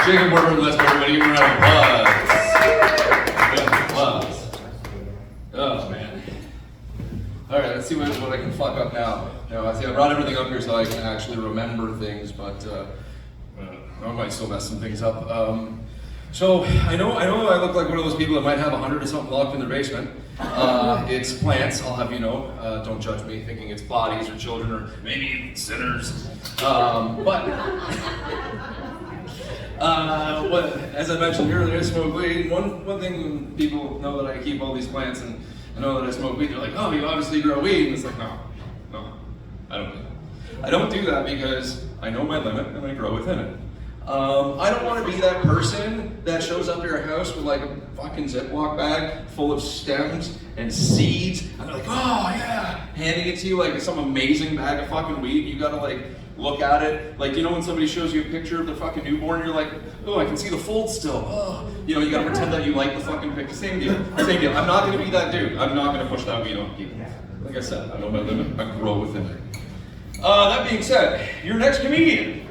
Jacob Ward West, everybody. Give him a round of applause. Good applause. Oh, man. Alright, let's see what I can fuck up now. I see I brought everything up here so I can actually remember things, but I might still mess some things up. So I know I look like one of those people that might have 100 or something locked in their basement. It's plants, I'll have you know. Don't judge me thinking it's bodies or children or maybe even sinners. But as I mentioned earlier, I smoke weed. One thing when people know that I keep all these plants and I know that I smoke weed, they're like, oh, you obviously grow weed. And it's like, no, I don't do that. I don't do that because I know my limit and I grow within it. I don't want to be that person that shows up to your house with like a fucking Ziploc bag full of stems and seeds, and they're like, oh yeah, handing it to you like it's some amazing bag of fucking weed. You gotta like look at it, like, you know when somebody shows you a picture of their fucking newborn, you're like, oh, I can see the folds still. Oh, you know, you gotta pretend that you like the fucking picture. Same deal. I'm not gonna be that dude. I'm not gonna push that weed on people. Like I said, I know my limit. I grow within it. That being said, your next comedian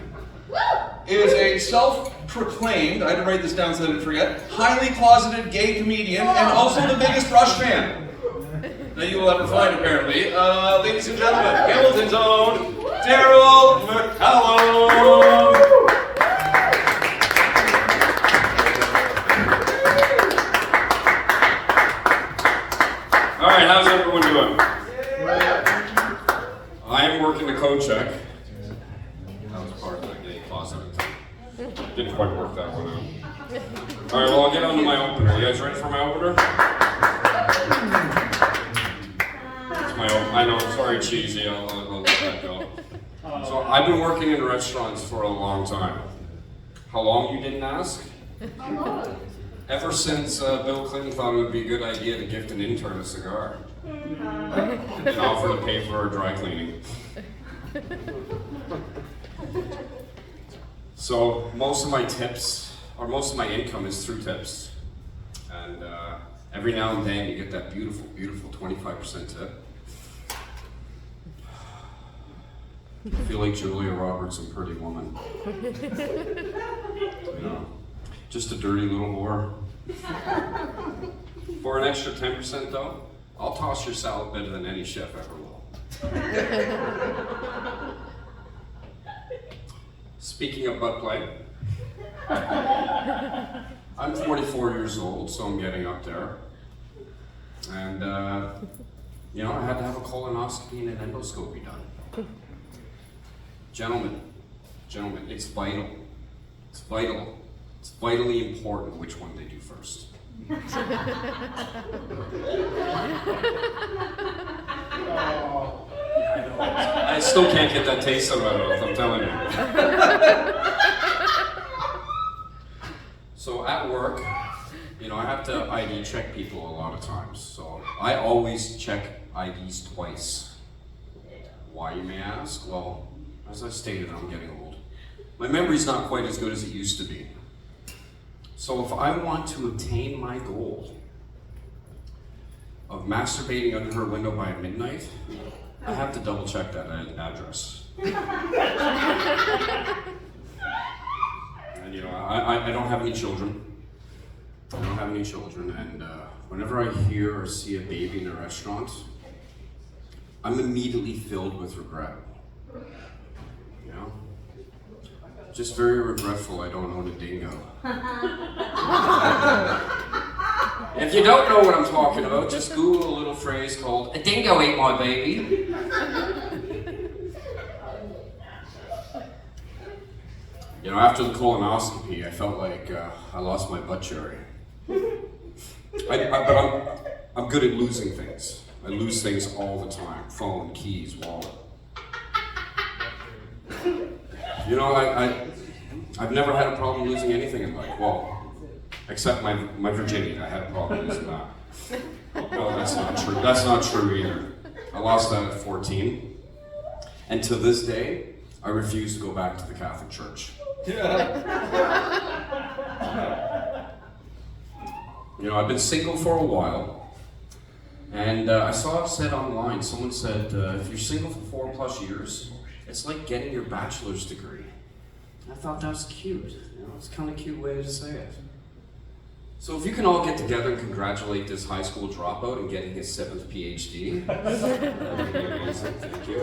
is a self-proclaimed, I had to write this down so I didn't forget, highly closeted gay comedian and also the biggest Rush fan that you will ever find, apparently. Ladies and gentlemen, Hamilton's own Daryl McCallum. All right, how's everyone doing? I am working the code check. That was part of the gay closet. Didn't quite work that one out. All right, well, I'll get on to my opener. You guys ready for my opener? It's my opener. I know, sorry, cheesy. I'll let that go. So I've been working in restaurants for a long time. How long, you didn't ask? Ever since Bill Clinton thought it would be a good idea to gift an intern a cigar and offer to pay for her dry cleaning. So most of my tips, or most of my income is through tips. And every now and then you get that beautiful, beautiful 25% tip. I feel like Julia Roberts in Pretty Woman. You know, just a dirty little whore. For an extra 10% though, I'll toss your salad better than any chef ever will. Speaking of butt play, I'm 44 years old, so I'm getting up there. And, you know, I had to have a colonoscopy and an endoscopy done. Gentlemen, it's vital. It's vital. It's vitally important which one they do first. I still can't get that taste out of my mouth, I'm telling you. So at work, you know, I have to ID check people a lot of times. So I always check IDs twice. Why, you may ask? Well, as I stated, I'm getting old. My memory's not quite as good as it used to be. So if I want to obtain my goal of masturbating under her window by midnight, I have to double check that address. And you know, I don't have any children. And whenever I hear or see a baby in a restaurant, I'm immediately filled with regret. You know? Just very regretful I don't own a dingo. If you don't know what I'm talking about, just Google a little phrase called, "A dingo ate my baby." You know, after the colonoscopy, I felt like I lost my butt cherry. But I'm good at losing things. I lose things all the time. Phone, keys, wallet. You know, I've never had a problem losing anything in life. Well, except my virginity. I had a problem losing that. No, that's not true. That's not true either. I lost that at 14. And to this day, I refuse to go back to the Catholic Church. You know, I've been single for a while. And I saw it said online, someone said, if you're single for 4+ years, it's like getting your bachelor's degree. I thought that was cute. You You know, it's kind of a cute way to say it. So if you can all get together and congratulate this high school dropout and getting his 7th PhD, that'd be amazing. Thank you.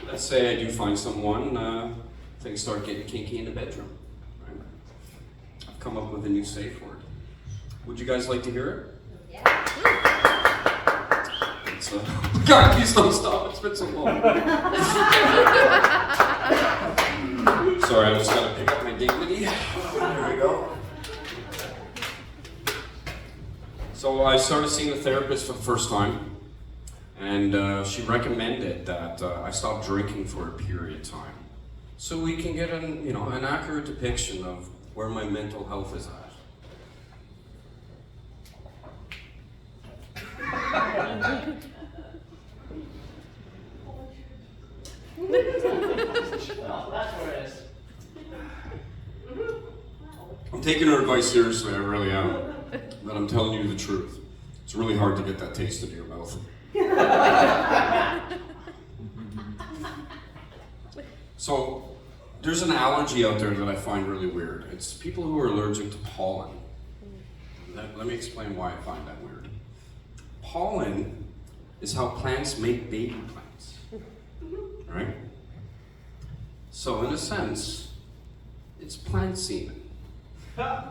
Let's say I do find someone, things start getting kinky in the bedroom. Right? I've come up with a new safe word. Would you guys like to hear it? Yeah. It's, God, please don't stop. It's been so long. Sorry, I just gotta pick up my dignity. There we go. So I started seeing a therapist for the first time, and she recommended that I stop drinking for a period of time, so we can get an accurate depiction of where my mental health is at. I'm taking her advice seriously, I really am. But I'm telling you the truth. It's really hard to get that taste into your mouth. So, there's an allergy out there that I find really weird. It's people who are allergic to pollen. Let me explain why I find that weird. Pollen is how plants make baby plants, right? So in a sense, it's plant semen. Don't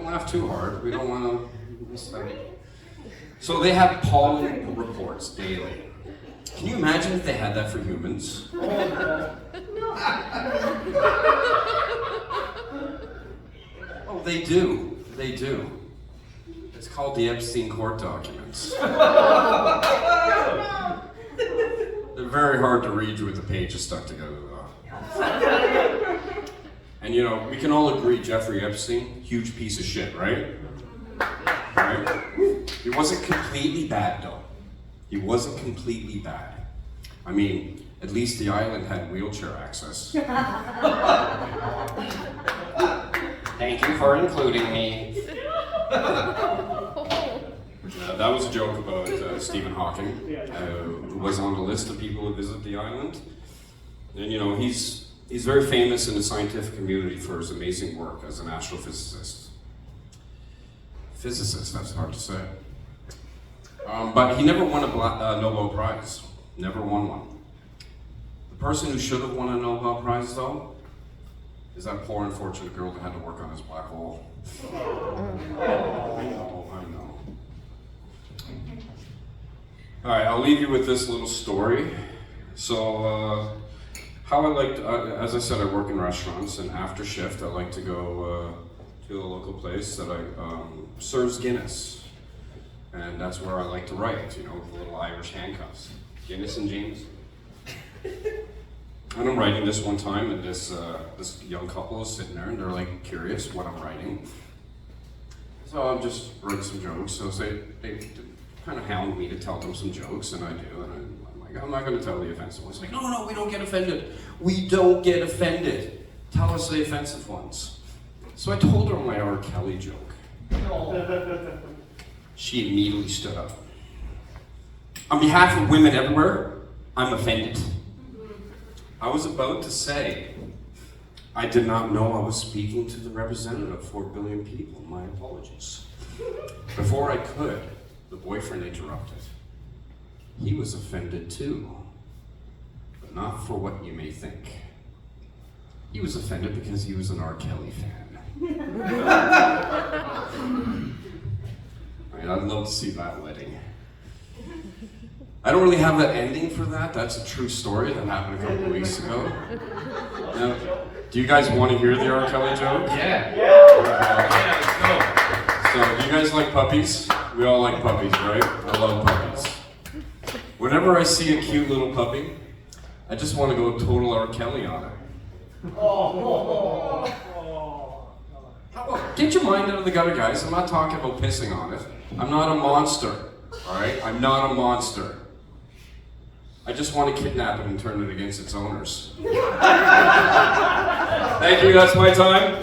laugh too hard, we don't want to miss that. So they have pollen reports daily. Can you imagine if they had that for humans? Oh, they do. They do. It's called the Epstein court documents. They're very hard to read with the pages stuck together, though. And you know, we can all agree Jeffrey Epstein, huge piece of shit, right? Right? He wasn't completely bad, though. He wasn't completely bad. I mean, at least the island had wheelchair access. Thank you for including me. That was a joke about Stephen Hawking, who was on the list of people who visit the island. And you know, he's very famous in the scientific community for his amazing work as an astrophysicist. Physicist, that's hard to say. But he never won a Nobel Prize. Never won one. The person who should have won a Nobel Prize, though, is that poor unfortunate girl that had to work on his black hole. I know. All right, I'll leave you with this little story. So, how I like to, as I said, I work in restaurants, and after shift, I like to go to a local place that serves Guinness. And that's where I like to write, you know, with the little Irish handcuffs. Guinness and James. And I'm writing this one time, and this young couple is sitting there, and they're like curious what I'm writing. So I'm just writing some jokes. So they kind of hound me to tell them some jokes, and I do. And I'm like, I'm not going to tell the offensive ones. Like, no, we don't get offended. We don't get offended. Tell us the offensive ones. So I told her my R. Kelly joke. She immediately stood up. On behalf of women everywhere, I'm offended. I was about to say, I did not know I was speaking to the representative of 4 billion people. My apologies. Before I could, the boyfriend interrupted. He was offended too, but not for what you may think. He was offended because he was an R. Kelly fan. I mean, I'd love to see that wedding. I don't really have an ending for that. That's a true story that happened a couple of weeks ago. Now, do you guys want to hear the R. Kelly joke? Yeah. So, do you guys like puppies? We all like puppies, right? I love puppies. Whenever I see a cute little puppy, I just want to go total R. Kelly on it. Get your mind out of the gutter, guys. I'm not talking about pissing on it. I'm not a monster, alright? I'm not a monster. I just want to kidnap it and turn it against its owners. Thank you, that's my time.